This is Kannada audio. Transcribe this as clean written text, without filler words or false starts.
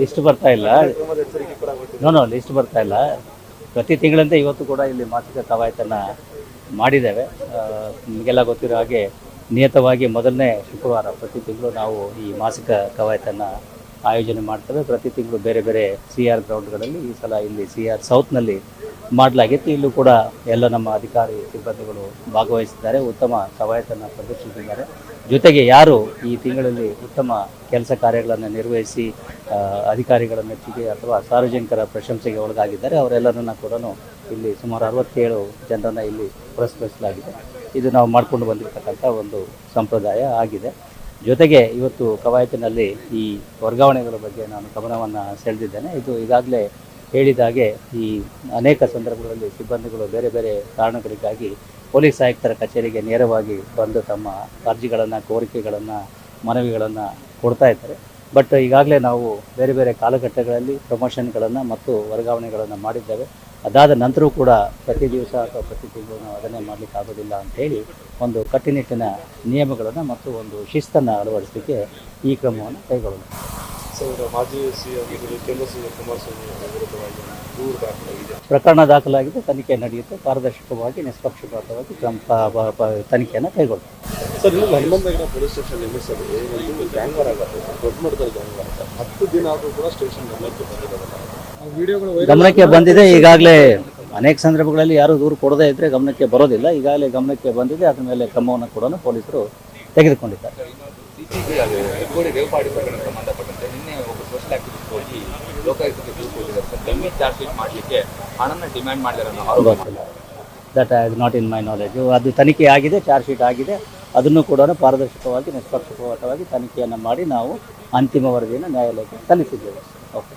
ಲಿಸ್ಟ್ ಬರ್ತಾ ಇಲ್ಲ. ಲಿಸ್ಟ್ ಬರ್ತಾ ಇಲ್ಲ. ಪ್ರತಿ ತಿಂಗಳಂತೆ ಇವತ್ತು ಕೂಡ ಇಲ್ಲಿ ಮಾಸಿಕ ಕವಾಯತನ್ನು ಮಾಡಿದ್ದೇವೆ. ನಿಮಗೆಲ್ಲ ಗೊತ್ತಿರೋ ಹಾಗೆ ನಿಯತವಾಗಿ ಮೊದಲನೇ ಶುಕ್ರವಾರ ಪ್ರತಿ ತಿಂಗಳು ನಾವು ಈ ಮಾಸಿಕ ಕವಾಯತನ್ನು ಆಯೋಜನೆ ಮಾಡ್ತೇವೆ. ಪ್ರತಿ ತಿಂಗಳು ಬೇರೆ ಬೇರೆ CR ಗ್ರೌಂಡ್ಗಳಲ್ಲಿ, ಈ ಸಲ ಇಲ್ಲಿ CR ಸೌತ್ನಲ್ಲಿ ಮಾಡಲಾಗಿತ್ತು. ಇಲ್ಲೂ ಕೂಡ ಎಲ್ಲ ನಮ್ಮ ಅಧಿಕಾರಿ ಸಿಬ್ಬಂದಿಗಳು ಭಾಗವಹಿಸಿದ್ದಾರೆ, ಉತ್ತಮ ಕವಾಯತನ್ನು ಪ್ರದರ್ಶಿಸಿದ್ದಾರೆ. ಜೊತೆಗೆ ಯಾರು ಈ ತಿಂಗಳಲ್ಲಿ ಉತ್ತಮ ಕೆಲಸ ಕಾರ್ಯಗಳನ್ನು ನಿರ್ವಹಿಸಿ ಅಧಿಕಾರಿಗಳ ಮೆಚ್ಚುಗೆ ಅಥವಾ ಸಾರ್ವಜನಿಕರ ಪ್ರಶಂಸೆಗೆ ಒಳಗಾಗಿದ್ದಾರೆ ಅವರೆಲ್ಲರನ್ನ ಕೂಡ ಇಲ್ಲಿ ಸುಮಾರು 67 ಜನರನ್ನು ಇಲ್ಲಿ ಪುರಸ್ಕರಿಸಲಾಗಿದೆ. ಇದು ನಾವು ಮಾಡಿಕೊಂಡು ಬಂದಿರತಕ್ಕಂಥ ಒಂದು ಸಂಪ್ರದಾಯ ಆಗಿದೆ. ಜೊತೆಗೆ ಇವತ್ತು ಕವಾಯತಿನಲ್ಲಿ ಈ ವರ್ಗಾವಣೆಗಳ ಬಗ್ಗೆ ನಾನು ಗಮನವನ್ನು ಸೆಳೆದಿದ್ದೇನೆ. ಇದು ಈಗಾಗಲೇ ಹೇಳಿದ ಹಾಗೆ ಈ ಅನೇಕ ಸಂದರ್ಭಗಳಲ್ಲಿ ಸಿಬ್ಬಂದಿಗಳು ಬೇರೆ ಬೇರೆ ಕಾರಣಗಳಿಗಾಗಿ ಪೊಲೀಸ್ ಆಯುಕ್ತರ ಕಚೇರಿಗೆ ನೇರವಾಗಿ ಬಂದು ತಮ್ಮ ಅರ್ಜಿಗಳನ್ನು, ಕೋರಿಕೆಗಳನ್ನು, ಮನವಿಗಳನ್ನು ಕೊಡ್ತಾ ಇದ್ದಾರೆ. ಬಟ್ ಈಗಾಗಲೇ ನಾವು ಬೇರೆ ಬೇರೆ ಕಾಲಘಟ್ಟಗಳಲ್ಲಿ ಪ್ರಮೋಷನ್ಗಳನ್ನು ಮತ್ತು ವರ್ಗಾವಣೆಗಳನ್ನು ಮಾಡಿದ್ದೇವೆ. ಅದಾದ ನಂತರವೂ ಕೂಡ ಪ್ರತಿ ದಿವಸ ಅಥವಾ ಪ್ರತಿ ತಿಂಗಳು ನಾವು ಅದನ್ನೇ ಮಾಡಲಿಕ್ಕೆ ಆಗೋದಿಲ್ಲ ಅಂಥೇಳಿ ಒಂದು ಕಟ್ಟುನಿಟ್ಟಿನ ನಿಯಮಗಳನ್ನು ಮತ್ತು ಒಂದು ಶಿಸ್ತನ್ನು ಅಳವಡಿಸಲಿಕ್ಕೆ ಈ ಕ್ರಮವನ್ನು ಕೈಗೊಳ್ಳೋಣ. ಮಾಜಿ CM ಕೇಂದ್ರ ಸಚಿವ ಕುಮಾರಸ್ವಾಮಿ ವಿರುದ್ಧವಾಗಿ ದೂರು ದಾಖಲಾಗಿದೆ. ಪ್ರಕರಣ ದಾಖಲಾಗಿದೆ, ತನಿಖೆ ನಡೆಯುತ್ತೆ. ಪಾರದರ್ಶಕವಾಗಿ, ನಿಷ್ಪಕ್ಷಪಾತವಾಗಿ ತನಿಖೆಯನ್ನು ಕೈಗೊಳ್ಳುತ್ತೆ. ಸರ್, ಇಲ್ಲಿ ಹನುಮಂತನಗರ ಪೊಲೀಸ್ ಸ್ಟೇಷನ್ ನಿರ್ಮಿಸೋದು ಒಂದು ಗ್ಯಾಂಗ್ ವಾರ್ ಆಗುತ್ತೆ, ದೊಡ್ಡ ಮಟ್ಟದಲ್ಲಿ ಗ್ಯಾಂಗ್ ವಾರ್ ಆಗುತ್ತೆ. 10 ದಿನ ಆದರೂ ಕೂಡ ಸ್ಟೇಷನ್ ಗಮನಕ್ಕೆ ಬಂದಿದೆ. ಈಗಾಗಲೇ ಅನೇಕ ಸಂದರ್ಭಗಳಲ್ಲಿ ಯಾರು ದೂರು ಕೊಡದೇ ಇದ್ದರೆ ಗಮನಕ್ಕೆ ಬರೋದಿಲ್ಲ. ಈಗಾಗಲೇ ಗಮನಕ್ಕೆ ಬಂದಿದೆ. ಅದರ ಮೇಲೆ ಕ್ರಮವನ್ನು ಕೂಡ ಪೊಲೀಸರು ತೆಗೆದುಕೊಂಡಿದ್ದಾರೆ. ಹೆಗ್ಗೋಡಿ ರೇವಪಾಡಿ ಪ್ರಕರಣಕ್ಕೆ ಸಂಬಂಧಪಟ್ಟಂತೆ ನಿನ್ನೆ ಒಬ್ಬ ಸೋಷಿಯಲ್ ಆಕ್ಟಿವಿಸ್ಟ್ ಹೋಗಿ ಲೋಕಾಯುಕ್ತಕ್ಕೆ ದೂರು ಕೊಟ್ಟಿದ್ದಾರೆ ಸರ್. ಡಮ್ಮಿ ಚಾರ್ಜ್ ಶೀಟ್ ಮಾಡಲಿಕ್ಕೆ ಹಣನ ಡಿಮ್ಯಾಂಡ್ ಮಾಡಿದ್ದಾರೆ. ಗೊತ್ತಿಲ್ಲ, that ice not in my knowledge. ಅದು ತನಿಖೆ ಆಗಿದೆ, ಚಾರ್ಜ್ ಶೀಟ್ ಆಗಿದೆ. ಅದನ್ನು ಕೂಡ ಪಾರದರ್ಶಕವಾಗಿ, ನಿಷ್ಪಕ್ಷಪಾತವಾಗಿ ತನಿಖೆಯನ್ನು ಮಾಡಿ ನಾವು ಅಂತಿಮ ವರದಿಯನ್ನು ನ್ಯಾಯಾಲಯಕ್ಕೆ ಸಲ್ಲಿಸಿದ್ದೇವೆ. ಓಕೆ.